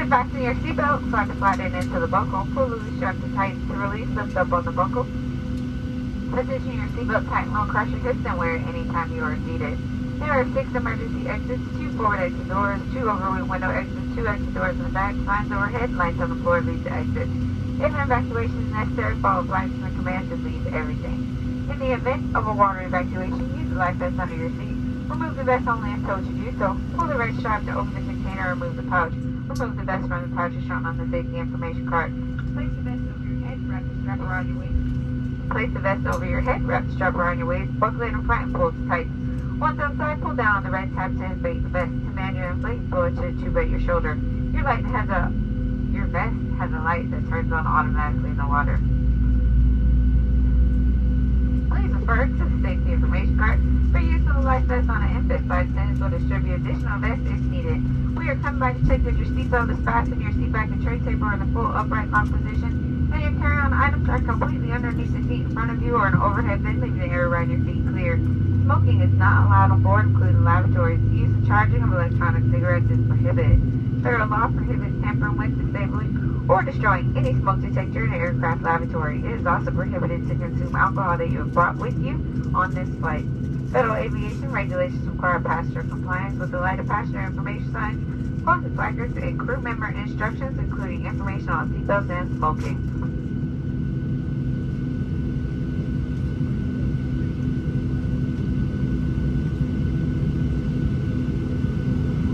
To fasten your seatbelt, slide the flat end into the buckle, pull the loose strap to tighten. To release, lift up on the buckle. Position your seatbelt tight and low across your hips and wear it anytime you are seated. There are 6 emergency exits, 2 forward exit doors, 2 overwing window exits, 2 exit doors in the back, signs overhead, lights on the floor lead to exit. If an evacuation is necessary, follow flights and commands and leave everything. In the event of a water evacuation, use the life vest under your seat. Remove the vest only if told to do so. Pull the red strap to open the container or remove the pouch. Remove the vest from the pouch as shown on the safety information card. Place the vest over your head, wrap the strap around your waist. Place the vest over your head, wrap the strap around your waist, buckle it in front and pull it tight. Once outside, pull down on the red tab to inflate the vest. To manually inflate, pull it to the tube at your shoulder. Your vest has a light that turns on automatically in the water. Please refer to the safety information card for use of the life vest on an infant. Flight attendants will distribute additional vests if needed. We are coming by to check that your seatbelt is fastened, your seat back and tray table are in the full upright lock position, and your carry-on items are completely underneath the seat in front of you or an overhead bin, leaving the air around your feet clear. Smoking is not allowed on board, including lavatories. The use and charging of electronic cigarettes is prohibited. Federal law prohibits tampering with, disabling, or destroying any smoke detector in an aircraft lavatory. It is also prohibited to consume alcohol that you have brought with you on this flight. Federal aviation regulations require passenger compliance with the light of passenger information signs, posted placards, and crew member instructions, including information on seatbelts and smoking.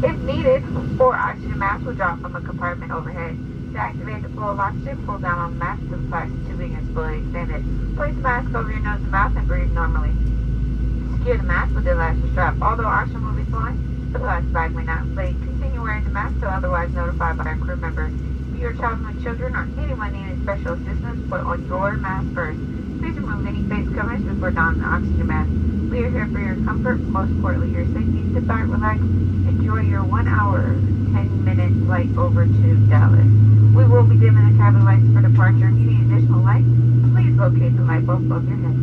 If needed, 4 oxygen masks will drop from a compartment overhead. To activate the flow of oxygen, pull down on the mask until the plastic tubing is fully extended. Place the mask over your nose and mouth and breathe normally. Secure the mask with the elastic strap. Although oxygen will be flowing, the plastic bag may not inflate. Continue wearing the mask until otherwise notified by a crew member. If you are traveling with children or anyone needing special assistance, put on your mask first. Please remove any face coverings before donning the oxygen mask. We are here for your comfort, most importantly your safety. Sit back, relax, enjoy your 1 hour, 10-minute flight over to Dallas. We will be dimming the cabin lights for departure. If you need additional light, please locate the light bulb above your head.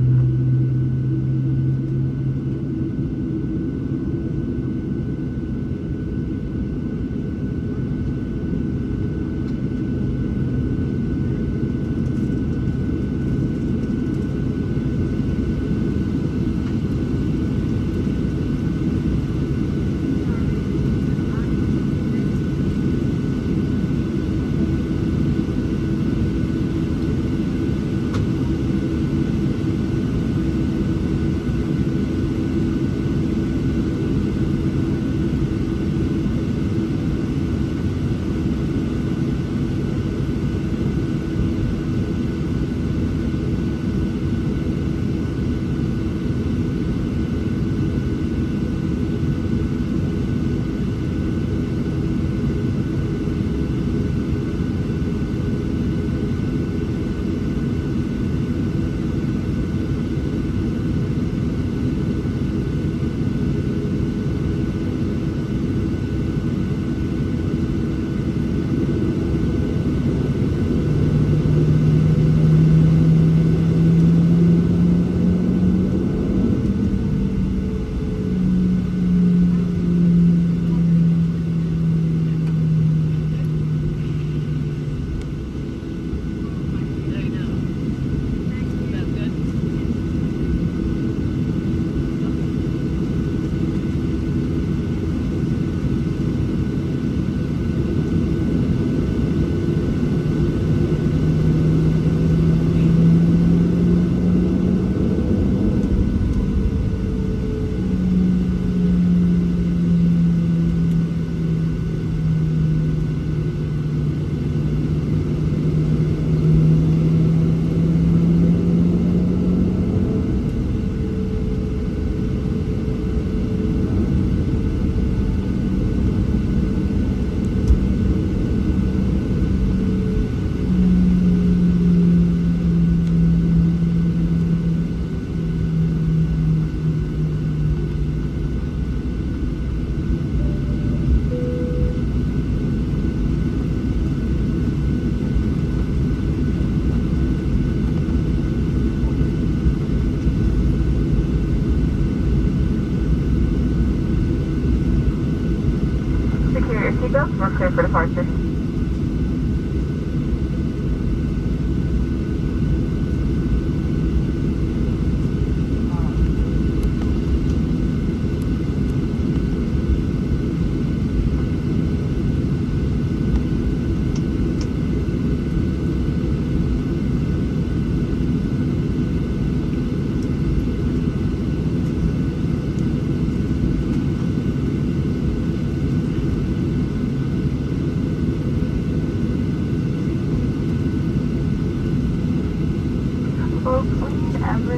Seatbelts, we're clear for departure.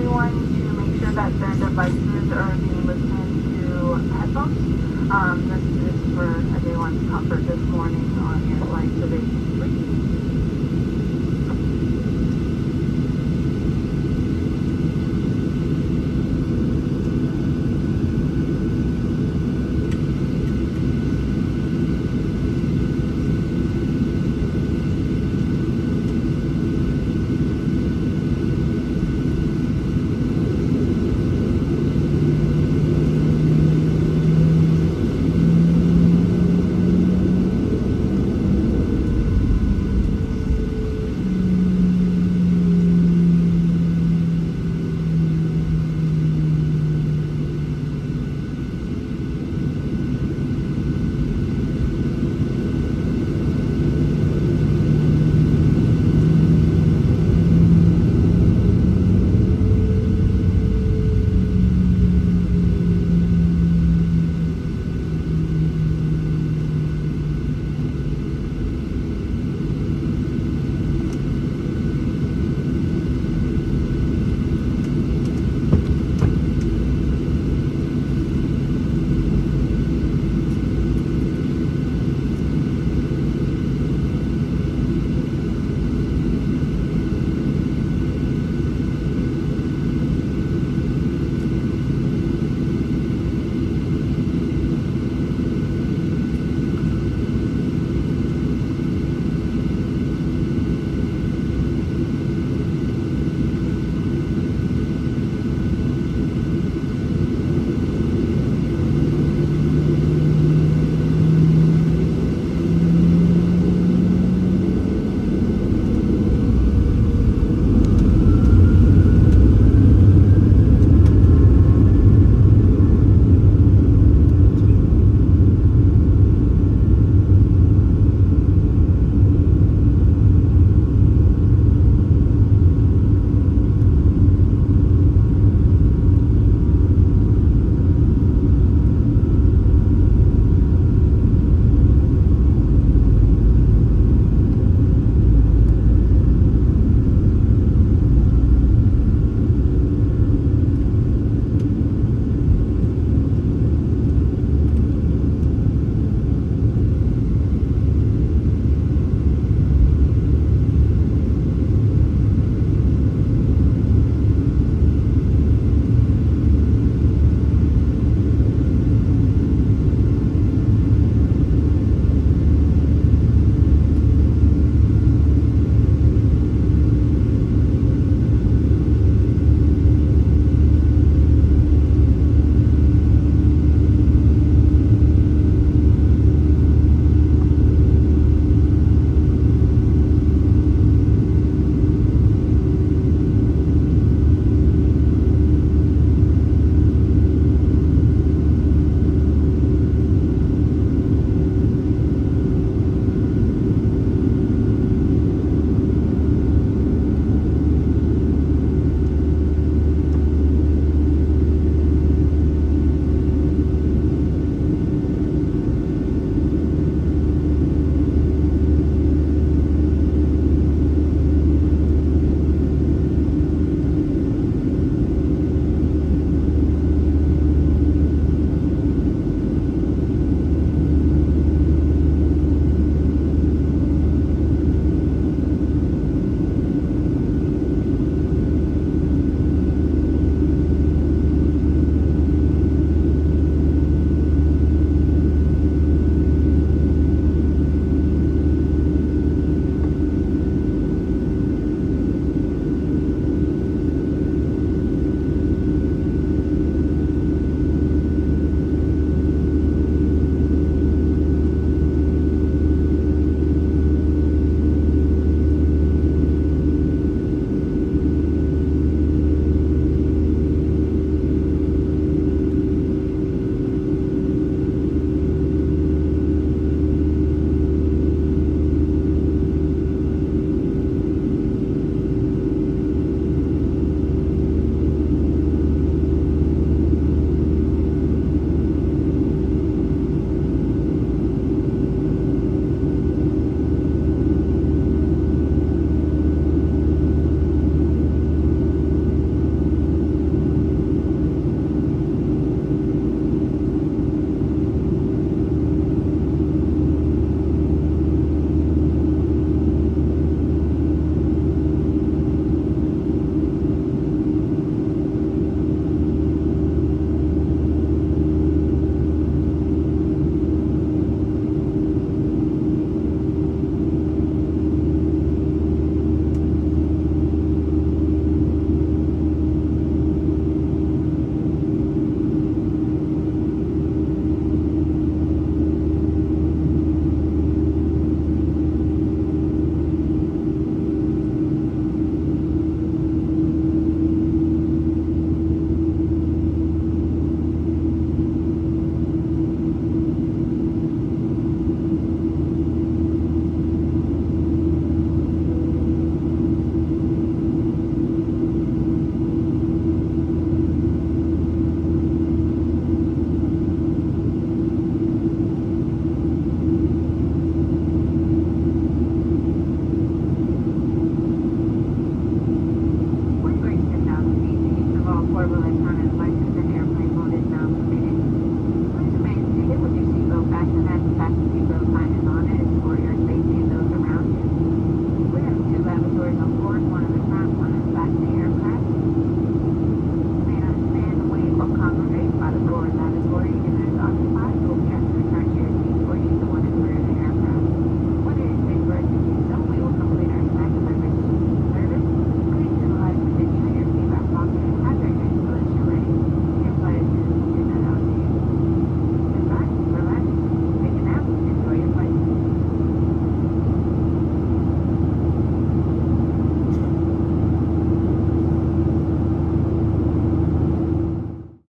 everyone to make sure that their devices are being listened to headphones. This is for everyone's comfort this morning on your flight today.